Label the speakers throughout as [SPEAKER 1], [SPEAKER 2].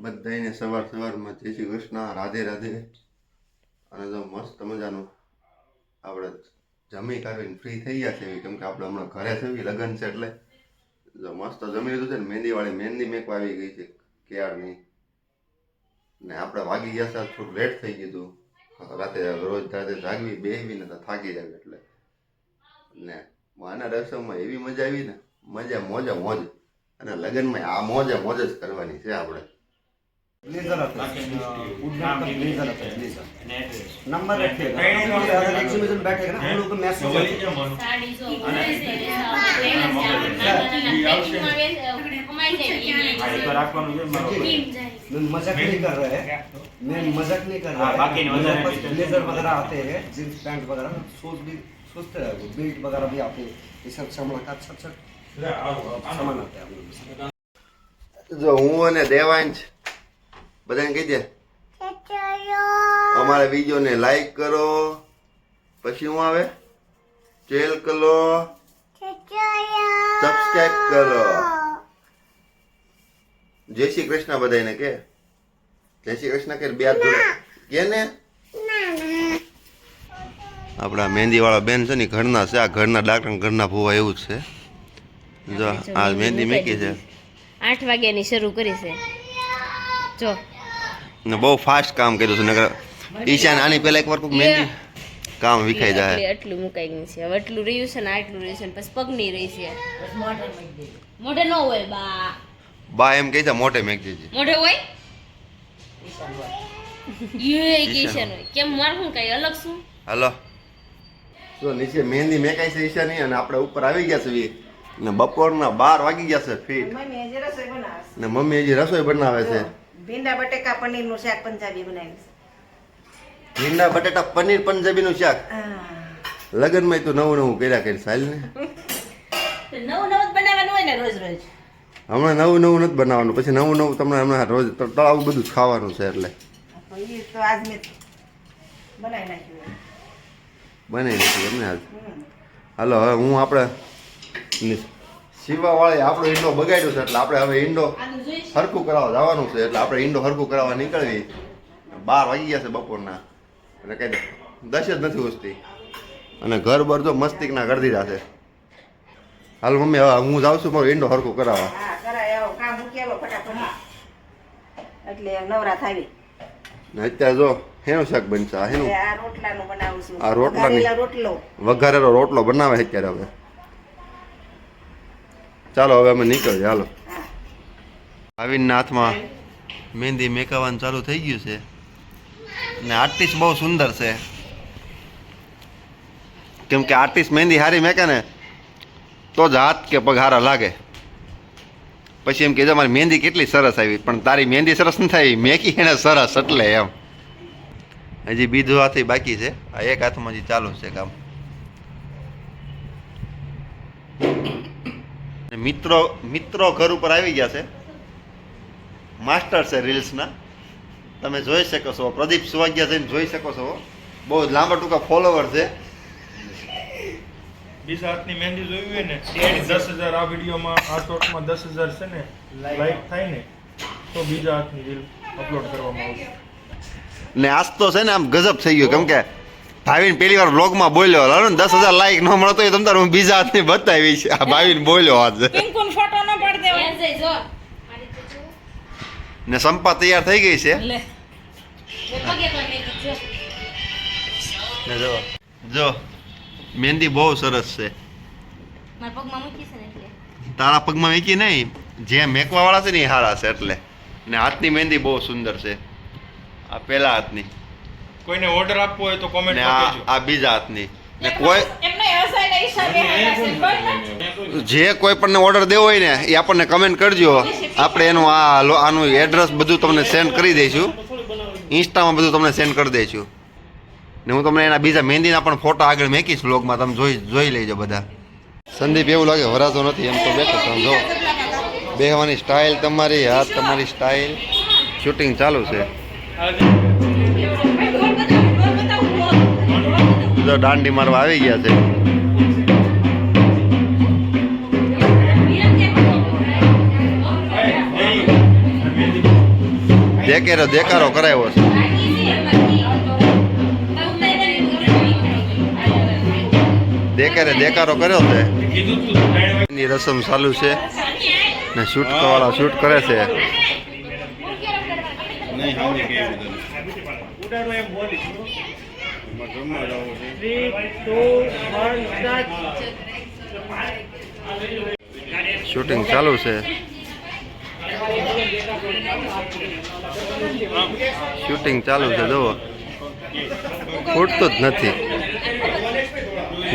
[SPEAKER 1] બધાને સવારમાં જય શ્રી કૃષ્ણ, રાધે રાધે. અને જો મસ્ત મજાનું આપણે જમી કાઢીને ફ્રી થઈ ગયા છે, કેમ કે આપણે હમણાં ઘરે છે, લગ્ન છે, એટલે જો મસ્ત જમી લીધું છે ને. મહેંદીવાળી મહેંદી મેકવા આવી ગઈ છે ક્યારની, ને આપણે વાગી ગયા છે થોડું લેટ થઈ ગયું. રાતે રોજ રાતે જાગવી બેહવીને તો થાકી જાય એટલે ને આના રસમમાં એવી મજા આવી ને, મજા મોજે મોજ. અને લગ્નમાં આ મોજે મોજ જ કરવાની છે આપણે.
[SPEAKER 2] ब्लेजर आता है वुडन का ब्लेजर आता है ब्लेजर नंबर रखिएगा अगर एग्जीबिशन बैठेगा ना हम लोग को मैसेज
[SPEAKER 3] साड़ी जो
[SPEAKER 2] मैं मजाक नहीं कर रहा है बाकी ब्लेजर वगैरह आते हैं जींस पैंट वगैरह शूज भी सोचते हैं बेल्ट वगैरह भी आते हैं ये सब सामान का सब सामान आता है हम लोग
[SPEAKER 1] જો હું અને દેવાંશ બધાને કહી દે અમારા વિડીયોને લાઈક કરો, પછી હું આવે ચેલ કરો, સબસ્ક્રાઇબ કરો. જય શ્રી કૃષ્ણ બધાને કે જય શ્રી કૃષ્ણ કે બે હાથ જોડે કે ને. આપણા મહેંદી વાળા બેન છે ને ઘરના છે, આ ઘરના ડાક્ટર ઘરના ભૂવા એવું જ છે. જો આ મહેંદી મેકી છે
[SPEAKER 3] 8 વાગ્યાની શરૂ કરી છે. જો
[SPEAKER 1] ને બહુ ફાસ્ટ કામ કર્યું છે. નગર ઈશાન આની પહેલા એકવાર કોક મહેંદી કામ વિખાઈ જાય.
[SPEAKER 3] આટલું મુકાઈ ગયું છે, હવે આટલું રહ્યું છે ને આટલું રહ્યું છે, પછી પગની રહી છે. મોઢે ન હોય
[SPEAKER 1] બા એમ કહે છે મોઢે મેક દેજે.
[SPEAKER 3] મોઢે હોય ઈશાન હોય કેમ માર શું કઈ અલગ શું?
[SPEAKER 1] હાલો તો નીચે મહેંદી મેકાઈ છે ઈશાની, અને આપણે ઉપર આવી ગયા છે ને બપોરના 12 વાગી ગયા છે ફીટ. ને મમ્મી હજી રસોઈ બનાવે છે.
[SPEAKER 4] ભીંડા બટેકા પનીરનું શાક પંજાબી બનાવ્યું છે.
[SPEAKER 1] ભીંડા બટાટા પનીર પંજાબીનું શાક. લગનમાં તો નવું નવું કર્યા કરી સાલ ને.
[SPEAKER 4] નવું નવું બનાવવાનું હોય ને રોજ રોજ.
[SPEAKER 1] હમણાં નવું નવું નથી બનાવવાનું, પછી નવું નવું તમને હમણાં રોજ તળાવું બધું જ ખાવાનું છે એટલે
[SPEAKER 4] એ તો આજ મેં બનાવી નાખ્યું.
[SPEAKER 1] બનાવી નાખ્યું એમને આજ. હાલો હવે હું આપણે શિવાવાળે આપણો ઈંડો બગાડ્યો છે, એટલે આપણે હવે ઈંડો હરખું કરાવવા જવાનું છે. એટલે આપણે ઈંડો હરખું કરાવવા નીકળવી. 12 વાગી ગયા છે બપોરના, અને કઈ 10 જ નથી ઉસતી. અને ઘર બર તો મસ્તીકના કરી દીધા છે. હાલ મમ્મી હવે હું જાઉં છું મારો ઈંડો હરખું કરાવવા.
[SPEAKER 4] હા કરાય આવો કામ મૂકી આવો ફટાફટ એટલે નવરા થાવી.
[SPEAKER 1] ને અત્યારે જો હેનું શાક બનશે. આ હેનું
[SPEAKER 4] આ રોટલાનું બનાવું છું.
[SPEAKER 1] આ રોટલાની
[SPEAKER 4] રોટલો
[SPEAKER 1] વઘારેલો રોટલો બનાવે છે અત્યારે. હવે ચાલો હવે અમે નીકળીએ. હાલો આવીના હાથમાં મહેંદી મેકાવાનું ચાલુ થઈ ગયું છે. ને આર્ટિસ્ટ બહુ સુંદર છે, કેમ કે આર્ટિસ્ટ મહેંદી હારી મેકે ને તો જ હાથ કે પગ હારા લાગે. પછી એમ કહેજો મારી મહેંદી કેટલી સરસ આવી, પણ તારી મહેંદી સરસ નથી આવી, મેકી એને સરસ એટલે એમ. હજી બીજું હાથી બાકી છે, આ એક હાથમાં હજી ચાલુ છે કામ. મિત્રો ઘર ઉપર આવી ગયા છે, માસ્ટર છે રીલ્સના. તમે જોઈ શકો છો, પ્રદીપ સુવાગ્યા જઈને જોઈ શકો છો. બહુ લાંબા ટૂંકા ફોલોવર છે.
[SPEAKER 5] બીજા હાથની મહેંદી જોઈ હોય ને 10,000 આ વિડીયોમાં આ શોર્ટમાં 10,000 છે ને લાઈક થાય ને તો બીજા હાથની રીલ અપલોડ કરવામાં આવશે.
[SPEAKER 1] ને આજ તો છે ને આમ ગજબ થઈ ગયો, કેમ કે ભાવિન પહેલી વાર બ્લોગમાં બોલ્યો. હાલો ને 10,000 લાઈક ન મળતો હોય તમ તાર હું બીજા હાથની બતાવી છે. આ ભાવિન બોલ્યો આજે.
[SPEAKER 4] પિંકુન ફોટો ન પાડ દેવા.
[SPEAKER 3] જો
[SPEAKER 1] ને સંપા તૈયાર થઈ ગઈ છે.
[SPEAKER 3] લે પગે પર મેકી જો
[SPEAKER 1] ને જો મહેંદી બહુ સરસ છે.
[SPEAKER 3] મારા પગમાં મૂકી છે ને એટલે
[SPEAKER 1] તારા પગમાં મેકી નહીં, જે મેકવા વાળા છે ને એ હારા છે એટલે. ને હાથની મહેંદી બહુ સુંદર છે. આ પહેલા હાથની
[SPEAKER 5] કોઈને ઓર્ડર આપવો હોય તો કોમેન્ટ
[SPEAKER 1] ને
[SPEAKER 5] માં કહેજો.
[SPEAKER 1] આ બીજા હાથની. ને કોઈ
[SPEAKER 4] એમને હસાઈને હિસાબે
[SPEAKER 1] જે કોઈ પણ ઓર્ડર દેવો હોય ને એ આપણને કમેન્ટ કરજો. આપણે એનું આનું એડ્રેસ બધું તમને સેન્ડ કરી દઈશું. ઇન્સ્ટામાં બધું તમને સેન્ડ કરી દઈશું. ને હું તમને એના બીજા મહેંદીના પણ ફોટા આગળ મેકીશ વ્લોગમાં, તમે જોઈ લેજો બધા. સંદીપ એવું લાગે વરાતો નથી, એમ તો બેઠો તમે જો. બેહવાની સ્ટાઇલ તમારી, હાથ તમારી સ્ટાઇલ. શૂટિંગ ચાલુ છે. જો દાંડી મારવા આવી ગયા છે. દેકારો કરાવ્યો છે. દેકારો કર્યો છે. એની રસમ ચાલુ છે ને શૂટ વાળા શૂટ કરે છે. શૂટિંગ ચાલુ છે. શૂટિંગ ચાલુ છે. જુઓ ફૂટતું જ નથી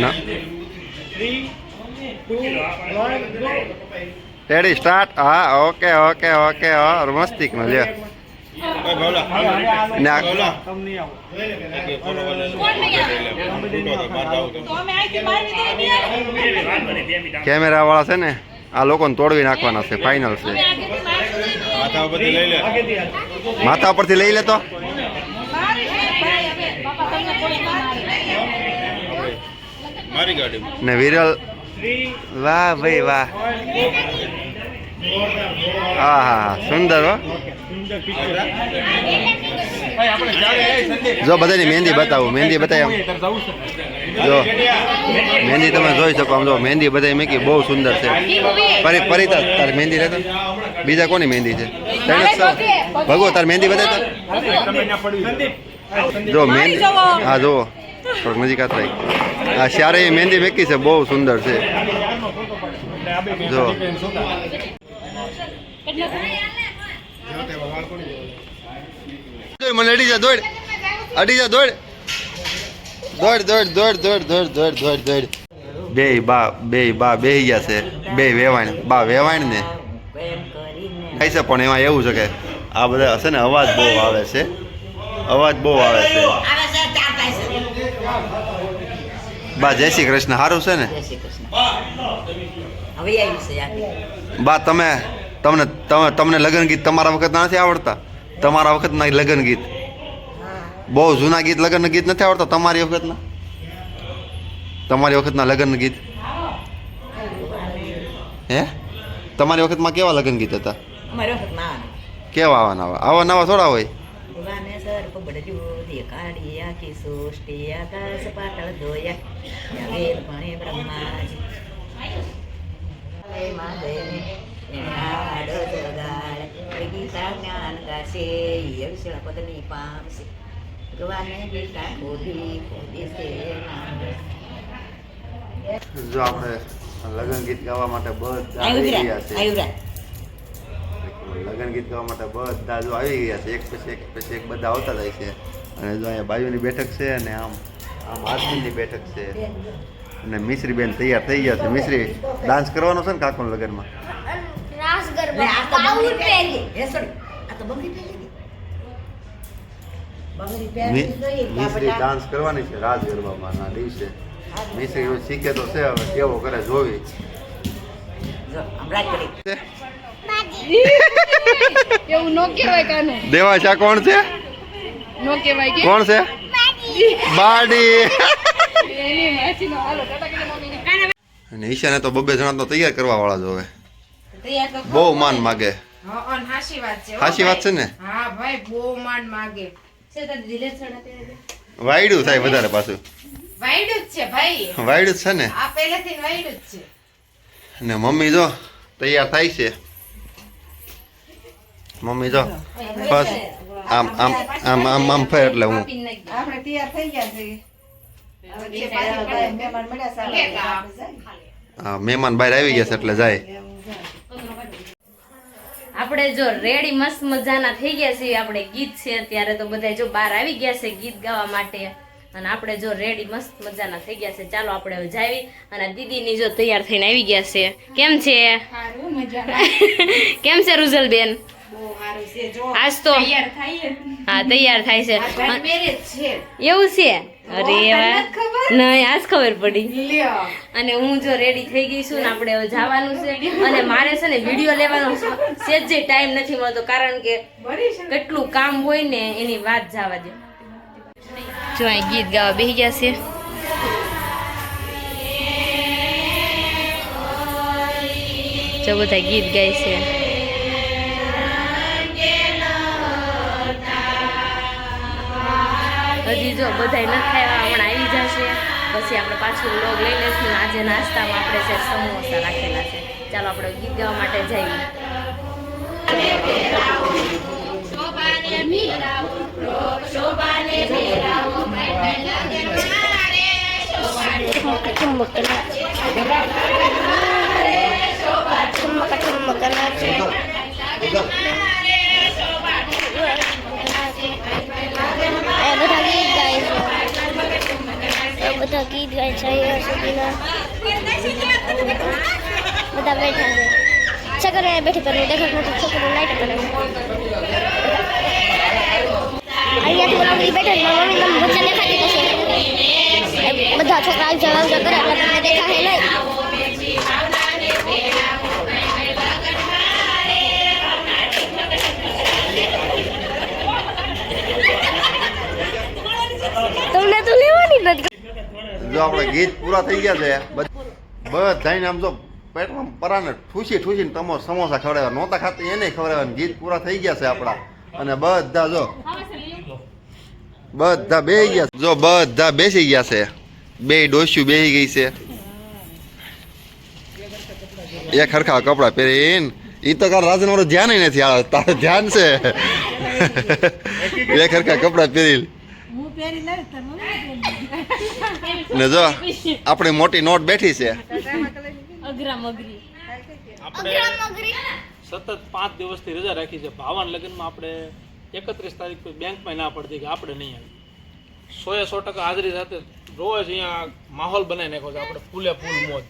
[SPEAKER 1] ના. Ready start. હા ઓકે ઓકે ઓકે મસ્તિક નો લે કેમેરા વાળા છે ને આ લોકોને તોડવી નાખવાના છે. ફાઇનલ છે. માથા ઉપરથી લઈ લે તો ને વિરલ. વાહ ભાઈ વાહ. હા હા સુંદર હો. જો બધાની મહેંદી બતાવું. મહેંદી બતાવી જો મહેંદી તમે જોઈ શકો. આમ જો મહેંદી બધા મેકી બહુ સુંદર છે. પરી તારી મહેંદી રહેતો. બીજા કોની મહેંદી છે? ભગવો તાર મહેંદી બતાવી તો જો મહેંદી. હા જુઓ થોડુંક નજીક હાથ રાખ. આ શ્યારે મહેંદી મેકી છે બહુ સુંદર છે. જો મને અડી જા દોડ. અડી જા દોડ. દોડ. બે બા બેહી ગયા છે. બે વેવાણ બા વેવાણ ને થાય છે. પણ એમાં એવું છે કે આ બધા હશે ને અવાજ બહુ આવે છે. બા જય શ્રી કૃષ્ણ. સારું છે ને બા? તમને લગ્ન ગીત તમારા વખતના નથી આવડતા? તમારા વખતના લગ્ન ગીત બહુ જૂના ગીત લગ્ન ગીત નથી આવડતા તમારી વખતના લગ્ન ગીત? હે તમારી વખતમાં કેવા લગ્ન ગીત હતા? કેવા આવા નવા થોડા હોય? જો આપણે લગ્ન ગીત ગાવા માટે બધા આવી ગયા છે. લગ્ન ગીત ગાવા માટે બધા જો આવી ગયા છે. એક પછી એક બધા આવતા જાય છે. અને જો અહીંયા બાયુની બેઠક છે અને આમ આદમીની બેઠક છે. અને મિશ્રી બેન તૈયાર થઈ ગયા છે. મિશ્રી ડાન્સ કરવાનો છે ને કાકોના લગ્નમાં? મિશ્રી ડાન્સ કરવાની છે રાસ ગરબામાં ના દિવસે. મિશ્રી શીખે તો છે. હવે કેવો કરે જોવી.
[SPEAKER 3] એવું નો કહેવાય કાનો.
[SPEAKER 1] દેવા શા કોણ છે?
[SPEAKER 3] નો કહેવાય કે
[SPEAKER 1] કોણ છે? બાડી.
[SPEAKER 3] એની માસીનો હાલો ટાટા કે મમ્મીને.
[SPEAKER 1] અને ઈશાને તો બબે જણા તો તૈયાર કરવા વાળા જ હવે. બહુ માન માગે.
[SPEAKER 4] હા હાસી વાત છે.
[SPEAKER 1] હાસી વાત છે ને?
[SPEAKER 4] હા ભાઈ બહુ માન માગે.
[SPEAKER 1] વાયડું થાય વધારે પાછું.
[SPEAKER 4] વાયડું જ છે ભાઈ.
[SPEAKER 1] વાયડું જ છે ને?
[SPEAKER 4] આ પહેલેથી વાયડું જ છે.
[SPEAKER 1] અને મમ્મી જો તૈયાર થાય છે. મમ્મી જો ફર્સ્ટ આમ ફેર એટલે હું
[SPEAKER 4] આપણે તૈયાર થઈ ગયા છે.
[SPEAKER 1] હા મહેમાન બહાર આવી ગયા છે એટલે જાય.
[SPEAKER 3] આપણે જો રેડી મસ્ત મજાના થઈ ગયા છીએ. આપણે ગીત છે અત્યારે તો બધા જો બહાર આવી ગયા છે ગીત ગાવા માટે. અને આપણે જો રેડી મસ્ત મજાના થઈ ગયા છે. ચાલો આપણે હવે જાવી. અને દીદીની જો તૈયાર થઈને આવી ગયા છે. કેમ છે? કેમ છે રૂઝલ બેન? આજ તો હા તૈયાર થાય છે. એવું છે? અરે વાહ. નહીં આજ ખબર પડી. અને હું જો રેડી થઈ ગઈ છું ને આપણે હવે જવાનું છે. અને મારે છે ને વિડીયો લેવાનો સેજ ટાઈમ નથી મળતો. કારણ કે કેટલું કામ હોય ને એની વાત જવા દે. જો અહીં ગીત ગાવા બેસી ગયા છે. જો બધા ગીત ગાય છે. હજી જો બધાય ન ખાવા હમણાં આવી જશે પછી આપણે પાછું લોગ લઈ લઈશું. આજે નાસ્તામાં આપણે છે સમોસા રાખેલા છે. ચાલો આપણે ગીત ગાવા માટે જઈએ.
[SPEAKER 6] બધા ગીત ગાય છે અહીંયા સુધીના બધા બેઠા છે. છોકરો બેઠી પર દેખાત નથી. છોકરો લાઈટ કરે અહીંયાથી ઓલા બેઠા છે. મમ્મી તમને વચ્ચે દેખાતી થશે. બધા છોકરા આવજા કરે એટલે તમને દેખા હે નહીં. તમને તો લેવાની નથી.
[SPEAKER 1] જો આપણે ગીત પૂરા થઈ ગયા છે બધાને આમ જો પેટમાં પરાને ઠૂસીને તમો સમોસા ખવડાવ્યા નહોતા ખાતા એને ખવડાવ્યા. ગીત પૂરા થઈ ગયા છે આપણા અને બધા જો બધા બેસી ગયા જો બધા બેસી ગયા છે. બે ડોસ્યું બેસી ગઈ છે. એક હરખા કપડા પહેરીને ઈ તો કાર રાજન મારું ધ્યાન નથી આવે. તારું ધ્યાન છે એક હરખા કપડા પહેરી ને જો આપણી મોટી નોટ બેઠી છે.
[SPEAKER 7] સતત 5 દિવસથી રજા રાખી છે. ભાવાના લગ્નમાં આપણે 31 તારીખ પર બેંકમાં ના પડતી કે આપણે નહીં આવી. 100% હાજરી સાથે રોજ અહીંયા માહોલ બનાવી નાખ્યો છે. આપણે ફૂલે ફૂલ મોજ.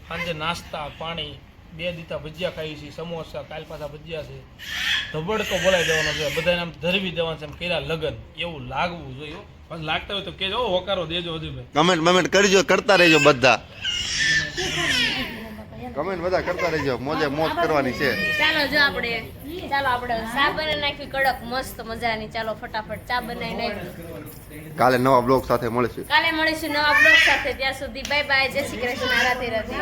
[SPEAKER 7] સાંજે નાસ્તા પાણી 2 દીતા ભજીયા ખાઈ છીએ, સમોસા, કાલ પાછા ભજીયા છે. ધબડકો બોલાવી દેવાનો છે, બધાને આમ ધરવી દેવાનું છે. એમ કર્યા લગ્ન એવું લાગવું જોઈએ. પછી લાગતા હોય તો કેજો, હોકારો દેજો હજુભાઈ.
[SPEAKER 1] કમેન્ટ કરજો, કરતા રહેજો બધા. કમેન્ટ બધા કરતા રહેજો. મોજે મોજ કરવાની છે.
[SPEAKER 3] ચાલો આપણે ચા બનાવી નાખી કડક મસ્ત મજાની. ચાલો ફટાફટ ચા બનાવી નાખી.
[SPEAKER 1] કાલે નવા બ્લોગ સાથે મળીશું.
[SPEAKER 3] કાલે મળીશું નવા બ્લોગ સાથે. ત્યાં સુધી બાય બાય. જય શ્રી કૃષ્ણ. રાધે રાધે.